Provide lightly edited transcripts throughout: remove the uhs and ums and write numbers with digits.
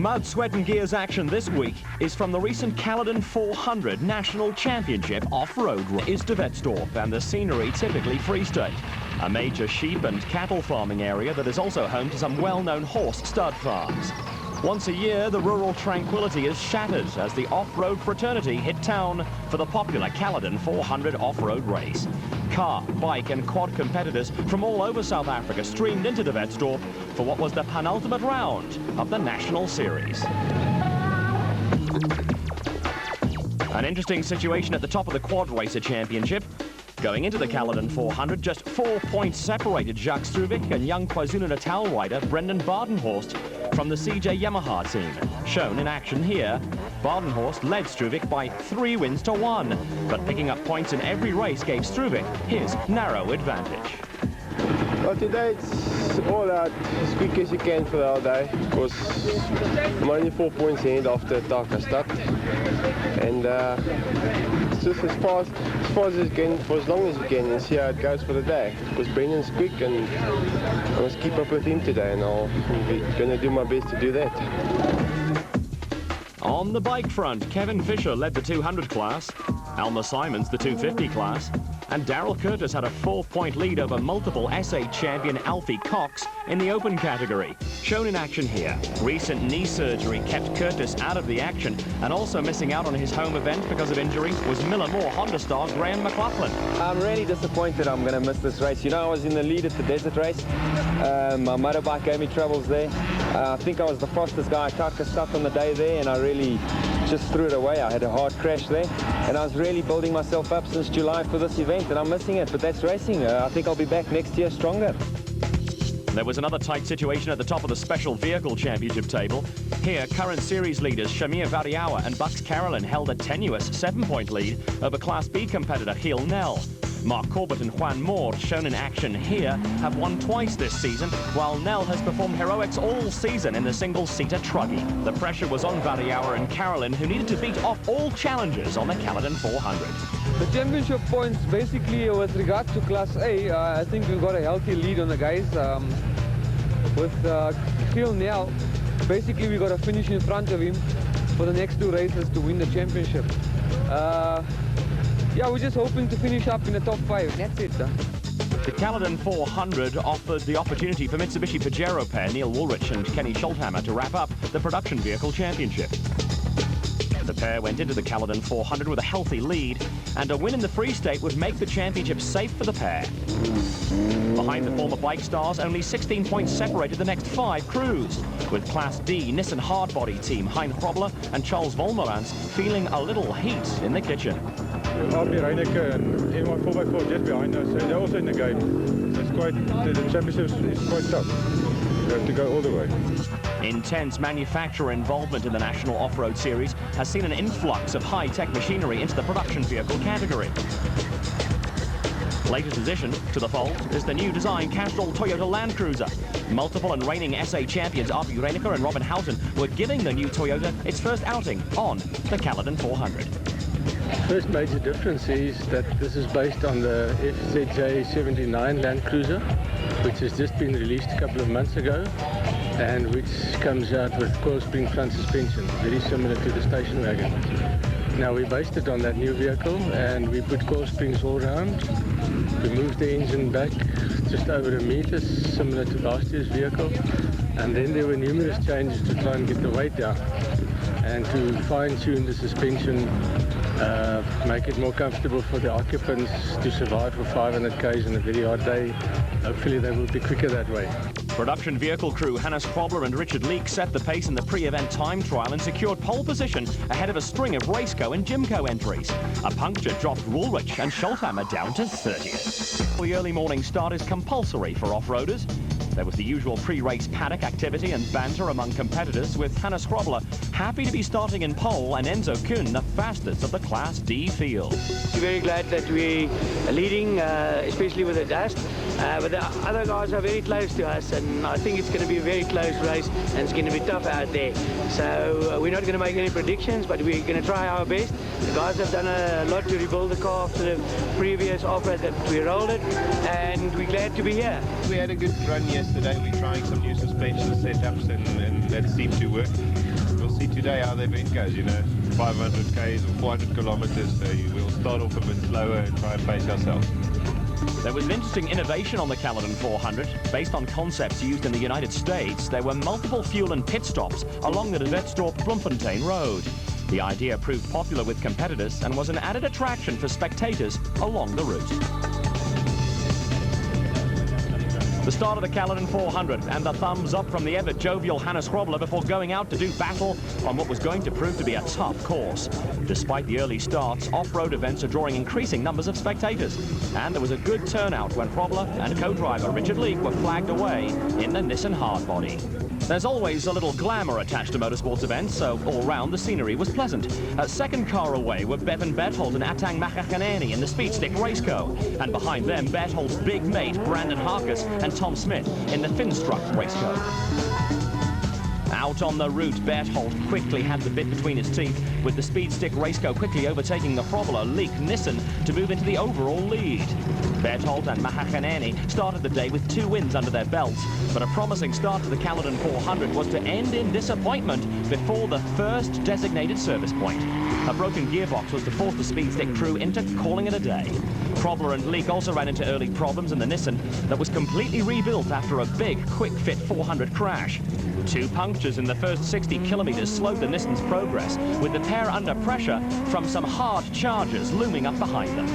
Mud, Sweat and Gears action this week is from the recent Caledon 400 National Championship off-road is to Wetstorp, and the scenery typically Free State. A major sheep and cattle farming area that is also home to some well-known horse stud farms. Once a year, the rural tranquility is shattered as the off-road fraternity hit town for the popular Caledon 400 off-road race. Car, bike and quad competitors from all over South Africa streamed into the Wetstorp for what was the penultimate round of the National Series. An interesting situation at the top of the Quad Racer Championship. Going into the Caledon 400, just 4 points separated Jacques Struwik and young KwaZulu-Natal rider Brendan Badenhorst from the CJ Yamaha team. Shown in action here, Badenhorst led Struwik by 3 wins to 1, but picking up points in every race gave Struwik his narrow advantage. Well, today it's all out as quick as you can for the whole day, because I'm only 4 points ahead after Taka stopped, and it's just as fast as you can, for as long as you can, and see how it goes for the day, because Brendan's quick and I must keep up with him today, and I'm going to do my best to do that. On the bike front, Kevin Fisher led the 200 class, Alma Simons the 250 class, and Daryl Curtis had a 4-point lead over multiple SA champion Alfie Cox in the open category. Shown in action here, recent knee surgery kept Curtis out of the action, and also missing out on his home event because of injury was Miller Moore Honda star Graham McLaughlin. I'm really disappointed I'm going to miss this race. You know, I was in the lead at the desert race. My motorbike gave me troubles there. I think I was the fastest guy. I got stuck on the day there, and I really just threw it away. I had a hard crash there, and I was really building myself up since July for this event, and I'm missing it, but that's racing. I think I'll be back next year stronger. There was another tight situation at the top of the Special Vehicle Championship table. Here, current series leaders Shamir Variawa and Bucks Carolyn held a tenuous 7-point lead over Class B competitor Giel Nel. Mark Corbett and Juan Moore, shown in action here, have won twice this season, while Nel has performed heroics all season in the single-seater truggy. The pressure was on Variawa and Carolyn, who needed to beat off all challengers on the Caledon 400. The championship points, basically, with regards to Class A, I think we've got a healthy lead on the guys. With Giel Nel, basically we got to finish in front of him for the next 2 races to win the championship. Yeah, we're just hoping to finish up in the top 5. That's it. The Caledon 400 offered the opportunity for Mitsubishi Pajero pair Neil Woolrich and Kenny Schulthammer to wrap up the Production Vehicle Championship. The pair went into the Caledon 400 with a healthy lead, and a win in the Free State would make the championship safe for the pair. Behind the former bike stars, only 16 points separated the next 5 crews, with Class D Nissan hardbody team Hein Grobler and Charles Volmerans feeling a little heat in the kitchen. RB Reineke and my 4x4 just behind us, so they're also in the game. It's quite, the championship is quite tough. You have to go all the way. Intense manufacturer involvement in the National Off-Road Series has seen an influx of high-tech machinery into the production vehicle category. Latest addition to the fold is the new design Castrol Toyota Land Cruiser. Multiple and reigning SA champions RB Reineke and Robin Houghton were giving the new Toyota its first outing on the Caledon 400. First major difference is that this is based on the FZJ79 Land Cruiser, which has just been released a couple of months ago, and which comes out with coil spring front suspension, very similar to the station wagon. Now we based it on that new vehicle, and we put coil springs all around. We moved the engine back just over a meter, similar to last year's vehicle, and then there were numerous changes to try and get the weight down and to fine-tune the suspension, make it more comfortable for the occupants to survive for 500 k's on a very hard day. Hopefully they will be quicker that way. Production vehicle crew Hannes Krobler and Richard Leek set the pace in the pre-event time trial and secured pole position ahead of a string of Raceco and Jimco entries. A puncture dropped Woolrich and Schulthammer down to 30th. The early morning start is compulsory for off-roaders. There was the usual pre-race paddock activity and banter among competitors, with Hannes Krobler happy to be starting in pole and Enzo Kuhn the fastest of the Class D field. We're very glad that we're leading, especially with the dust. But the other guys are very close to us, and I think it's going to be a very close race, and it's going to be tough out there. So we're not going to make any predictions, but we're going to try our best. The guys have done a lot to rebuild the car after the previous off-road that we rolled it, and we're glad to be here. We had a good run yesterday. We're trying some new suspension setups, and that seemed to work. see today how the event goes, you know, 500 Ks or 400 kilometers, so we'll start off a bit slower and try and pace ourselves. There was an interesting innovation on the Caledon 400. Based on concepts used in the United States, there were multiple fuel and pit stops along the De Wetstorp-Bloemfontein road. The idea proved popular with competitors and was an added attraction for spectators along the route. The start of the Caledon 400 and the thumbs up from the ever jovial Hannes Grobler before going out to do battle on what was going to prove to be a tough course. Despite the early starts, off-road events are drawing increasing numbers of spectators. And there was a good turnout when Grobler and co-driver Richard Leek were flagged away in the Nissan hardbody. There's always a little glamour attached to motorsports events, so all round the scenery was pleasant. A second car away were Bevan Berthold and Atang Machachanani in the Speedstick Raceco. And behind them, Berthold's big mate, Brandon Harkus, and Tom Smith in the Finstruck Raceco. Out on the route, Berthold quickly had the bit between his teeth, with the Speedstick Raceco quickly overtaking the Frobler Leek Nissan to move into the overall lead. Berthold and Machachanani started the day with 2 wins under their belts, but a promising start to the Caledon 400 was to end in disappointment before the first designated service point. A broken gearbox was to force the Speedstick crew into calling it a day. Frobler and Leek also ran into early problems in the Nissan that was completely rebuilt after a big quick-fit 400 crash. 2 punctures in the first 60 kilometers slowed the Nissan's progress, with the pair under pressure from some hard chargers looming up behind them.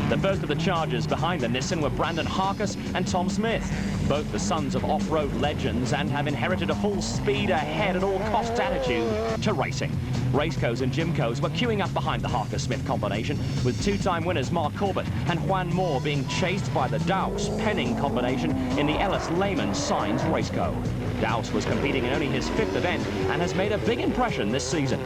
The first of the chargers behind the Nissan were Brandon Harkus and Tom Smith, both the sons of off-road legends and have inherited a full speed ahead at all costs attitude to racing. Racecos and Gymcos were queuing up behind the Harkus-Smith combination, with 2-time winners Mark Corbett and Juan Moore being chased by the Douse-Penning combination in the Ellis Lehman Signs Raceco. Douse was competing in only his 5th event and has made a big impression this season.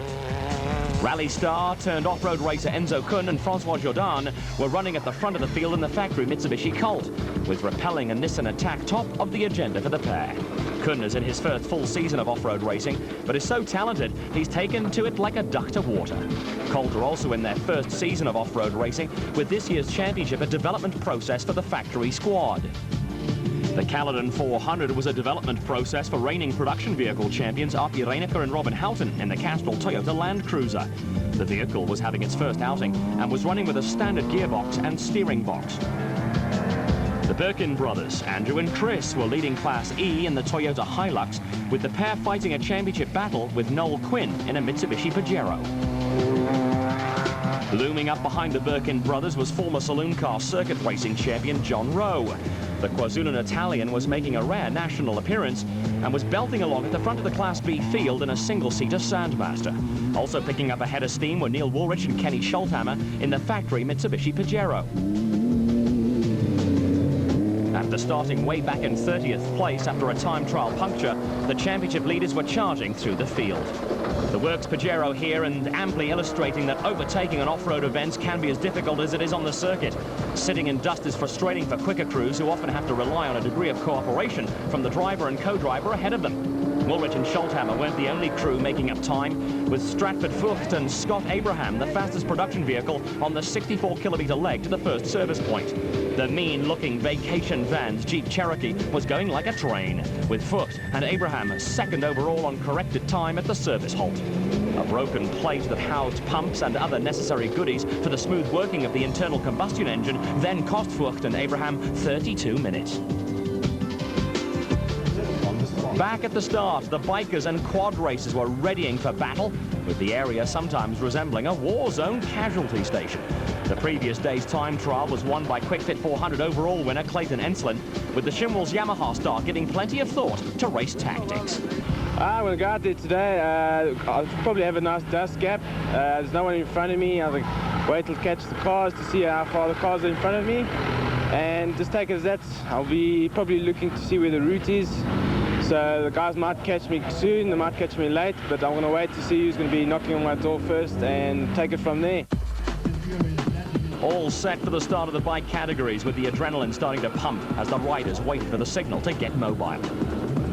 Rally star turned off-road racer Enzo Kuhn and Francois Jourdan were running at the front of the field in the factory Mitsubishi Colt, with repelling a Nissan attack top of the agenda for the pair. Kuhn is in his first full season of off-road racing, but is so talented he's taken to it like a duck to water. Colt are also in their first season of off-road racing, with this year's championship a development process for the factory squad. The Caledon 400 was a development process for reigning production vehicle champions Archie Reinecker and Robin Houghton in the Castrol Toyota Land Cruiser. The vehicle was having its first outing and was running with a standard gearbox and steering box. The Birkin brothers, Andrew and Chris, were leading Class E in the Toyota Hilux, with the pair fighting a championship battle with Noel Quinn in a Mitsubishi Pajero. Looming up behind the Birkin brothers was former saloon car circuit racing champion John Rowe. The KwaZulu-Natalian was making a rare national appearance and was belting along at the front of the Class B field in a single-seater Sandmaster. Also picking up a head of steam were Neil Woolrich and Kenny Schulthammer in the factory Mitsubishi Pajero. After starting way back in 30th place after a time trial puncture, the championship leaders were charging through the field. The Works Pajero here, and amply illustrating that overtaking on off-road events can be as difficult as it is on the circuit. Sitting in dust is frustrating for quicker crews who often have to rely on a degree of cooperation from the driver and co-driver ahead of them. Woolrich and Schulthammer weren't the only crew making up time, with Stratford Fucht and Scott Abraham the fastest production vehicle on the 64-kilometer leg to the first service point. The mean-looking vacation van's Jeep Cherokee was going like a train, with Fucht and Abraham second overall on corrected time at the service halt. A broken plate that housed pumps and other necessary goodies for the smooth working of the internal combustion engine then cost Fucht and Abraham 32 minutes. Back at the start, the bikers and quad racers were readying for battle, with the area sometimes resembling a war zone casualty station. The previous day's time trial was won by Quick Fit 400 overall winner Clayton Enslin, with the Shimwell's Yamaha star giving plenty of thought to race tactics. When I got there today, I'll probably have a nice dust gap. There's no one in front of me. I was like, wait till catch the cars to see how far the cars are in front of me. And just take it as that. I'll be probably looking to see where the route is. So the guys might catch me soon, they might catch me late, but I'm going to wait to see who's going to be knocking on my door first and take it from there. All set for the start of the bike categories, with the adrenaline starting to pump as the riders waited for the signal to get mobile.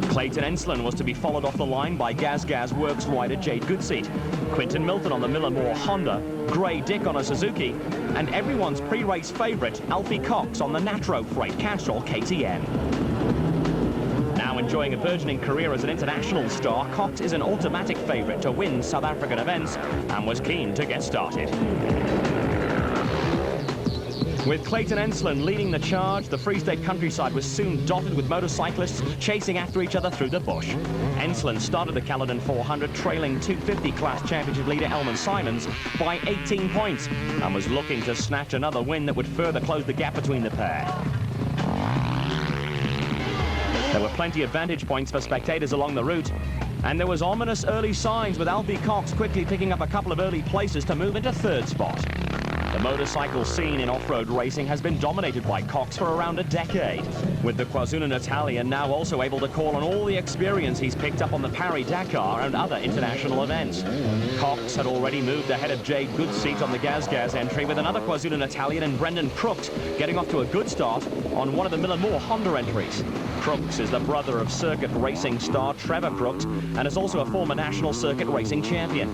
Clayton Enslin was to be followed off the line by Gaz Works rider Jade Goodseat, Quinton Milton on the Miller Moore Honda, Grey Dick on a Suzuki, and everyone's pre-race favourite Alfie Cox on the Natro Freight Castrol KTM. Now enjoying a burgeoning career as an international star, Cox is an automatic favourite to win South African events and was keen to get started. With Clayton Ensslin leading the charge, the Free State countryside was soon dotted with motorcyclists chasing after each other through the bush. Ensslin started the Caledon 400 trailing 250 class championship leader Elman Simons by 18 points and was looking to snatch another win that would further close the gap between the pair. There were plenty of vantage points for spectators along the route, and there was ominous early signs with Alfie Cox quickly picking up a couple of early places to move into third spot. The motorcycle scene in off-road racing has been dominated by Cox for around a decade, with the KwaZulu-Natalian now also able to call on all the experience he's picked up on the Paris-Dakar and other international events. Cox had already moved ahead of Jade Goodseat on the Gaz entry, with another KwaZulu-Natalian and Brendan Crooks getting off to a good start on one of the Millenmore Honda entries. Crooks is the brother of circuit racing star Trevor Crooks and is also a former national circuit racing champion.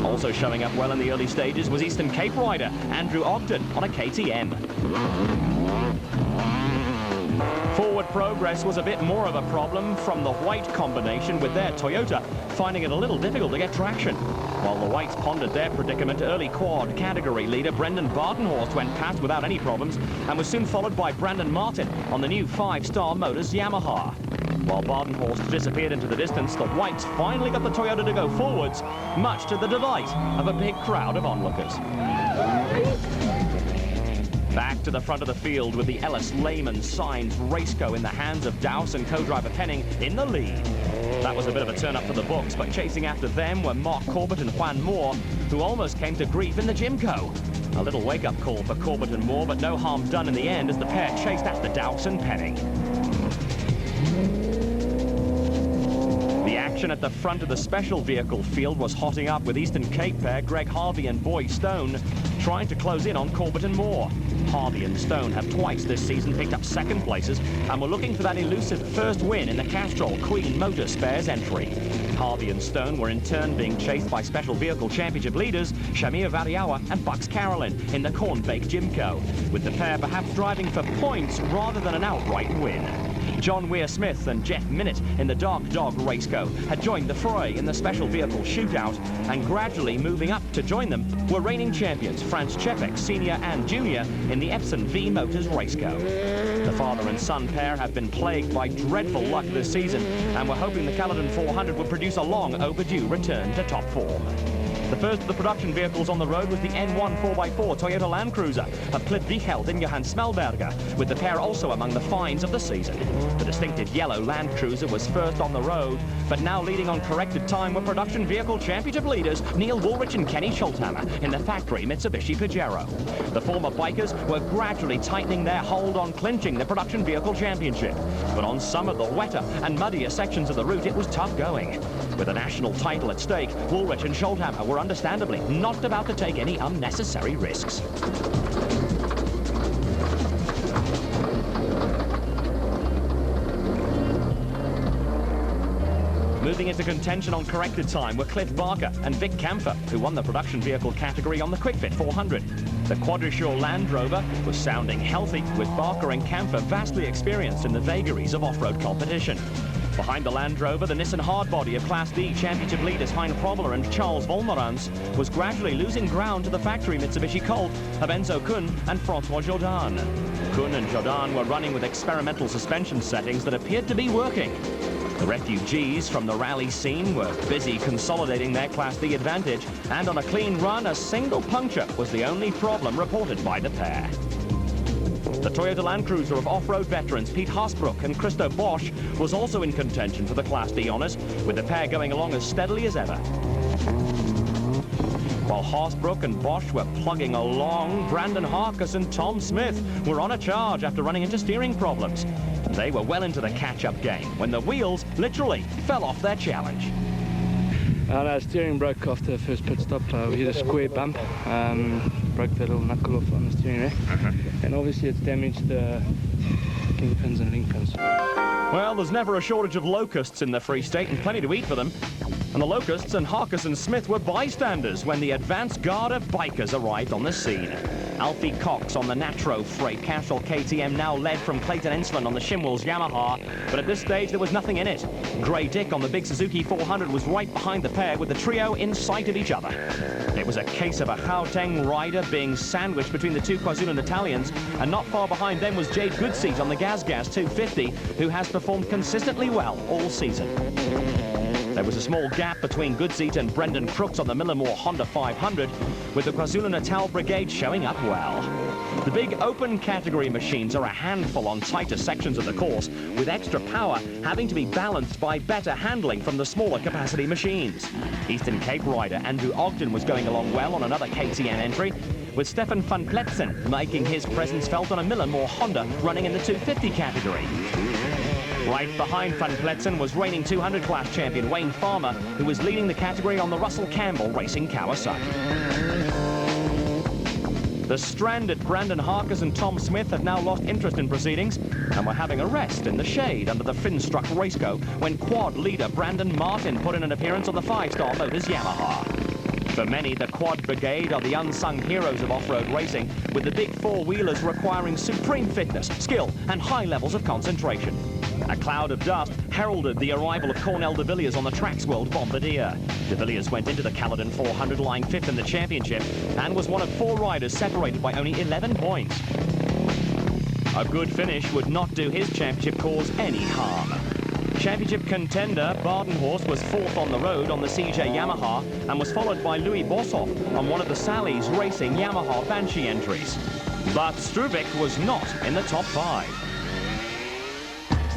Also showing up well in the early stages was Eastern Cape rider Andrew Ogden on a KTM. Forward progress was a bit more of a problem from the white combination, with their Toyota finding it a little difficult to get traction. While the whites pondered their predicament, early quad category leader Brendan Bartenhorst went past without any problems and was soon followed by Brandon Martin on the new 5-Star Motors Yamaha. While Bartenhorst disappeared into the distance, the whites finally got the Toyota to go forwards, much to the delight of a big crowd of onlookers. Back to the front of the field with the Ellis Lehman signed Raceco in the hands of Dowse and co-driver Penning in the lead. That was a bit of a turn-up for the books, but chasing after them were Mark Corbett and Juan Moore, who almost came to grief in the Jimco. A little wake-up call for Corbett and Moore, but no harm done in the end as the pair chased after Dowse and Penning. The action at the front of the special vehicle field was hotting up, with Eastern Cape pair Greg Harvey and Boy Stone trying to close in on Corbett and Moore. Harvey and Stone have twice this season picked up second places and were looking for that elusive first win in the Castrol Queen Motor Spares entry. Harvey and Stone were in turn being chased by Special Vehicle Championship leaders Shamir Variawa and Bucks Carolyn in the Cornbake Jimco, with the pair perhaps driving for points rather than an outright win. John Weir-Smith and Jeff Minnett in the Dark Dog Raceco had joined the fray in the Special Vehicle Shootout, and gradually moving up to join them were reigning champions Franz Czepek, Senior and Junior, in the Epson V Motors Raceco. The father and son pair have been plagued by dreadful luck this season and were hoping the Caledon 400 would produce a long overdue return to top form. The first of the production vehicles on the road was the N1 4x4 Toyota Land Cruiser of Cliff Wiecheld and Johan Smelberger, with the pair also among the finds of the season. The distinctive yellow Land Cruiser was first on the road, but now leading on corrected time were production vehicle championship leaders Neil Woolrich and Kenny Schulthammer in the factory Mitsubishi Pajero. The former bikers were gradually tightening their hold on clinching the production vehicle championship, but on some of the wetter and muddier sections of the route it was tough going. With a national title at stake, Woolrich and Schulthammer were understandably not about to take any unnecessary risks. Moving into contention on corrected time were Cliff Barker and Vic Camphor, who won the production vehicle category on the Quickfit 400. The Quadrisure Land Rover was sounding healthy, with Barker and Camphor vastly experienced in the vagaries of off-road competition. Behind the Land Rover, the Nissan Hardbody of Class D championship leaders Hein Probler and Charles Volmerans was gradually losing ground to the factory Mitsubishi Colt of Enzo Kuhn and Francois Jordan. Kuhn and Jordan were running with experimental suspension settings that appeared to be working. The refugees from the rally scene were busy consolidating their Class D advantage, and on a clean run, a single puncture was the only problem reported by the pair. The Toyota Land Cruiser of off-road veterans Pete Haasbroek and Christo Bosch was also in contention for the Class D honours, with the pair going along as steadily as ever. While Haasbroek and Bosch were plugging along, Brandon Harkus and Tom Smith were on a charge after running into steering problems. They were well into the catch-up game when the wheels literally fell off their challenge. Our steering broke after the first pit stop. We hit a square bump, broke the little knuckle off on the steering rack, and obviously it's damaged the kingpins and link pins. Well, there's never a shortage of locusts in the Free State, and plenty to eat for them. And the locusts and Harkus and Smith were bystanders when the advance guard of bikers arrived on the scene. Alfie Cox on the Natro Freight. Castrol KTM now led from Clayton Ensland on the Shimwells Yamaha, but at this stage there was nothing in it. Grey Dick on the big Suzuki 400 was right behind the pair with the trio in sight of each other. It was a case of a Gauteng rider being sandwiched between the two KwaZulu Italians, and not far behind them was Jade Goodseat on the Gas 250, who has performed consistently well all season. There was a small gap between Goodseat and Brendan Crooks on the Millimore Honda 500, with the KwaZulu-Natal Brigade showing up well. The big open category machines are a handful on tighter sections of the course, with extra power having to be balanced by better handling from the smaller capacity machines. Eastern Cape rider Andrew Ogden was going along well on another KTM entry, with Stefan van Pletsen making his presence felt on a Millimore Honda running in the 250 category. Right behind Van Pletsen was reigning 200 class champion Wayne Farmer, who was leading the category on the Russell Campbell Racing Kawasaki. The stranded Brandon Harkers and Tom Smith have now lost interest in proceedings and were having a rest in the shade under the Finstruck Raceco when quad leader Brandon Martin put in an appearance on the 5-star Motors Yamaha. For many, the quad brigade are the unsung heroes of off-road racing, with the big four-wheelers requiring supreme fitness, skill and high levels of concentration. A cloud of dust heralded the arrival of Cornel de Villiers on the Tracks World Bombardier. De Villiers went into the Caledon 400 lying 5th in the championship and was one of 4 riders separated by only 11 points. A good finish would not do his championship cause any harm. Championship contender Badenhorst was 4th on the road on the CJ Yamaha and was followed by Louis Boshoff on one of the Sally's Racing Yamaha Banshee entries. But Strubeck was not in the top 5.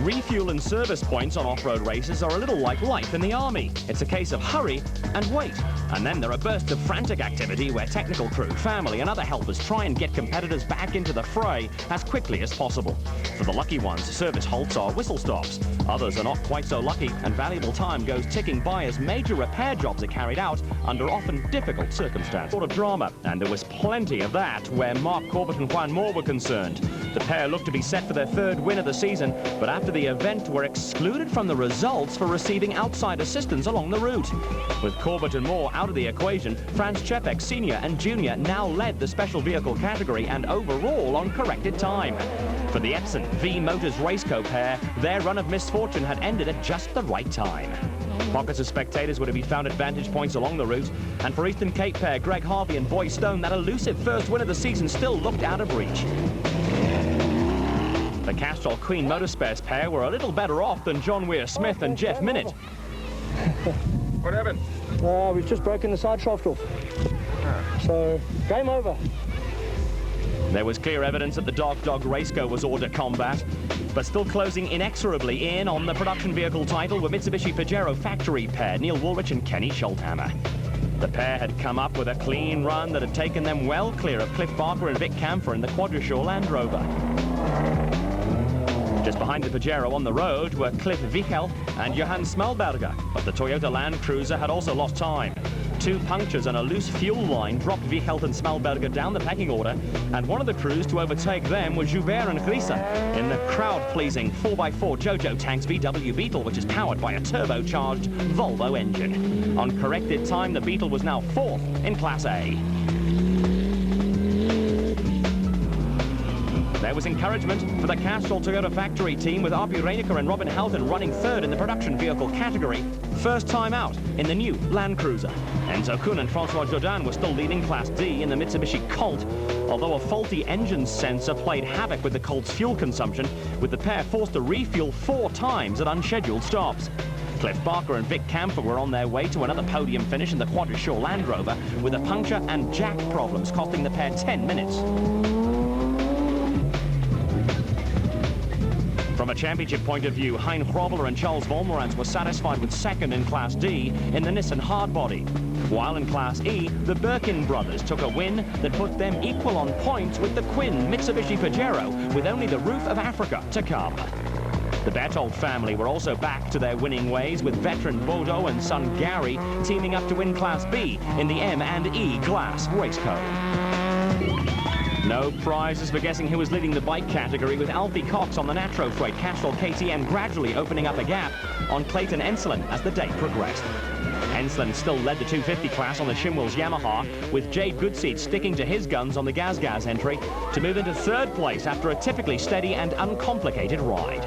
Refuel and service points on off-road races are a little like life in the army. It's a case of hurry and wait. And then there are bursts of frantic activity where technical crew, family and other helpers try and get competitors back into the fray as quickly as possible. For the lucky ones, service halts are whistle stops. Others are not quite so lucky and valuable time goes ticking by as major repair jobs are carried out under often difficult circumstances. Sort of drama, and there was plenty of that where Mark Corbett and Juan Moore were concerned. The pair looked to be set for their 3rd win of the season, but after the event were excluded from the results for receiving outside assistance along the route. With Corbett and Moore out of the equation, Franz Czepek Sr. and Jr. now led the special vehicle category and overall on corrected time. For the Epson V Motors Raceco pair, their run of misfortune had ended at just the right time. Pockets of spectators were to be found at vantage points along the route, and for Eastern Cape pair Greg Harvey and Boy Stone, that elusive first win of the season still looked out of reach. The Castrol Queen Motorspares pair were a little better off than John Weir Smith and Jeff Minnett. What happened? We've just broken the side shaft off. So, game over. There was clear evidence that the Dog Raceco was hors de combat, but still closing inexorably in on the production vehicle title were Mitsubishi Pajero factory pair Neil Woolrich and Kenny Schulthammer. The pair had come up with a clean run that had taken them well clear of Cliff Barker and Vic Camphor in the Quadrishaw Land Rover. Just behind the Pajero on the road were Cliff Wichel and Johan Smalberger, but the Toyota Land Cruiser had also lost time. 2 punctures and a loose fuel line dropped Wichelt and Smalberger down the pecking order, and one of the crews to overtake them was Joubert and Grisa in the crowd-pleasing 4x4 Jojo Tanks VW Beetle, which is powered by a turbocharged Volvo engine. On corrected time, the Beetle was now 4th in Class A. There was encouragement for the Castrol Toyota factory team with Arpi Reinicker and Robin Houghton running 3rd in the production vehicle category. First time out in the new Land Cruiser. Enzo Kuhn and Francois Jourdan were still leading Class D in the Mitsubishi Colt, although a faulty engine sensor played havoc with the Colt's fuel consumption, with the pair forced to refuel 4 times at unscheduled stops. Cliff Barker and Vic Camphor were on their way to another podium finish in the Quadrishaw Land Rover, with a puncture and jack problems costing the pair 10 minutes. From a championship point of view, Hein Grobler and Charles Volmerans were satisfied with 2nd in Class D in the Nissan Hardbody. While in Class E, the Birkin brothers took a win that put them equal on points with the Quinn Mitsubishi Pajero, with only the roof of Africa to come. The Berthold family were also back to their winning ways, with veteran Bodo and son Gary teaming up to win Class B in the M&E Glass Raceco. No prizes for guessing who was leading the bike category, with Alfie Cox on the Natro Freight Castrol KTM gradually opening up a gap on Clayton Ensland as the day progressed. Enslin still led the 250 class on the Shimwell's Yamaha, with Jade Goodseed sticking to his guns on the Gaz entry to move into third place after a typically steady and uncomplicated ride.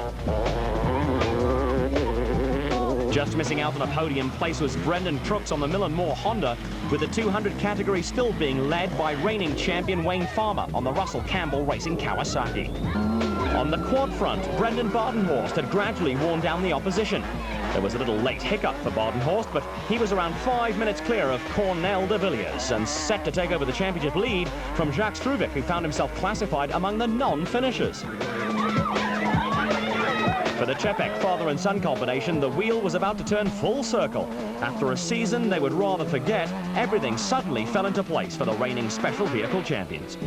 Just missing out on a podium place was Brendan Crooks on the Millen Moore Honda, with the 200 category still being led by reigning champion Wayne Farmer on the Russell Campbell Racing Kawasaki. On the quad front, Brendan Badenhorst had gradually worn down the opposition. There was a little late hiccup for Badenhorst, but he was around 5 minutes clear of Cornel de Villiers and set to take over the championship lead from Jacques Struvic, who found himself classified among the non-finishers. For the Čepek father and son combination, the wheel was about to turn full circle. After a season they would rather forget, everything suddenly fell into place for the reigning special vehicle champions.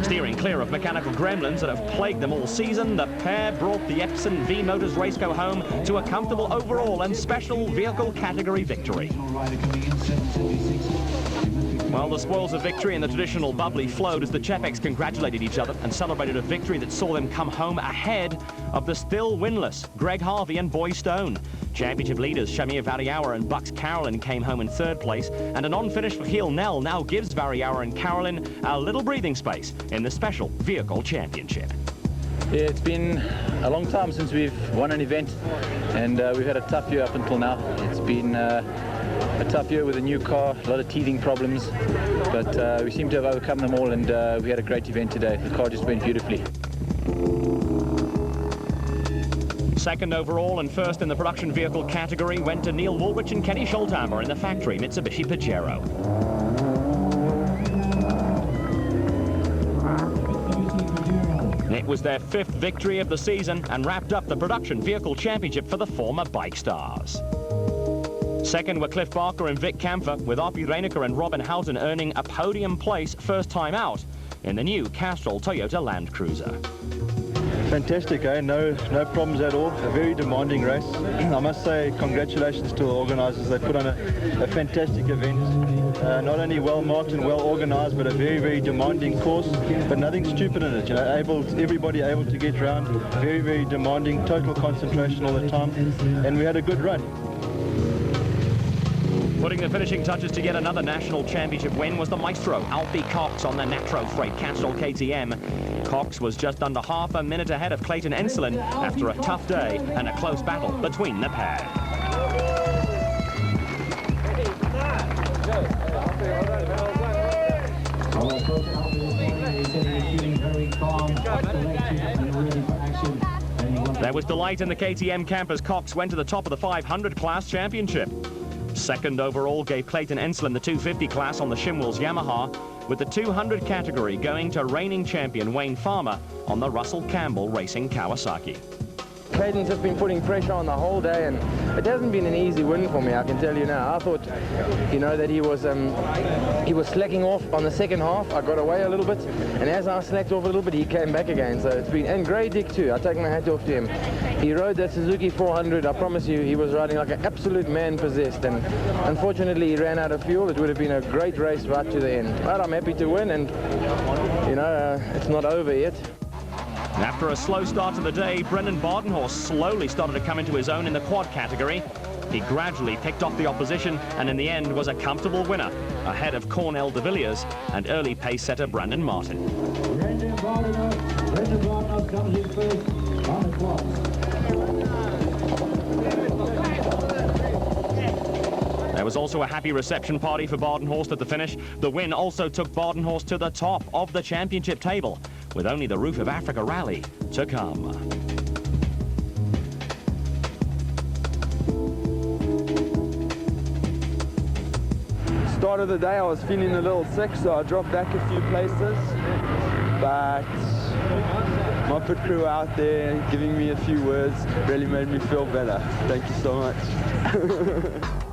Steering clear of mechanical gremlins that have plagued them all season, the pair brought the Epson V Motors Raceco home to a comfortable overall and special vehicle category victory. Well, the spoils of victory in the traditional bubbly flowed as the Čepeks congratulated each other and celebrated a victory that saw them come home ahead of the still winless Greg Harvey and Boy Stone. Championship leaders Shamir Variauer and Bucks Carolyn came home in third place, and a non-finish for Giel Nel now gives Variauer and Carolyn a little breathing space in the special vehicle championship. Yeah, it's been a long time since we've won an event, and we've had a tough year up until now. It's been a tough year with a new car, a lot of teething problems, but we seem to have overcome them all, and we had a great event today. The car just went beautifully. Second overall and first in the production vehicle category went to Neil Woolrich and Kenny Schulthammer in the factory Mitsubishi Pajero. It was their fifth victory of the season and wrapped up the production vehicle championship for the former bike stars. Second were Cliff Barker and Vic Kampfer, with Arpi Reinecker and Robin Houghton earning a podium place first time out in the new Castrol Toyota Land Cruiser. Fantastic, eh? No problems at all. A very demanding race. I must say congratulations to the organisers. They put on a fantastic event. Not only well marked and well organised, but a very demanding course. But nothing stupid in it. You know, everybody able to get round. Very demanding. Total concentration all the time, and we had a good run. Putting the finishing touches to yet another national championship win was the maestro, Alfie Cox, on the Natro Freight Castrol KTM. Cox was just under half a minute ahead of Clayton Enslin after a tough day and a close battle between the pair. There was delight in the KTM camp as Cox went to the top of the 500 class championship. Second overall gave Clayton Enslin the 250 class on the Shimwell's Yamaha, with the 200 category going to reigning champion Wayne Farmer on the Russell Campbell Racing Kawasaki. Clayton's just been putting pressure on the whole day, and it hasn't been an easy win for me, I can tell you now. I thought, you know, that he was slacking off on the second half. I got away a little bit, and as I slacked off a little bit, he came back again. So it's been, and Grey Dick too, I take my hat off to him. He rode that Suzuki 400, I promise you, he was riding like an absolute man possessed, and unfortunately he ran out of fuel. It would have been a great race right to the end. But I'm happy to win, and you know, it's not over yet. After a slow start to the day, Brendan Badenhorst slowly started to come into his own in the quad category. He gradually picked off the opposition and in the end was a comfortable winner, ahead of Cornel de Villiers and early pace setter Brandon Martin. Brendan Badenhorst comes in first on the quad. There was also a happy reception party for Badenhorst at the finish. The win also took Badenhorst to the top of the championship table, with only the Roof of Africa rally to come. Start of the day I was feeling a little sick, so I dropped back a few places, but my pit crew out there giving me a few words really made me feel better. Thank you so much.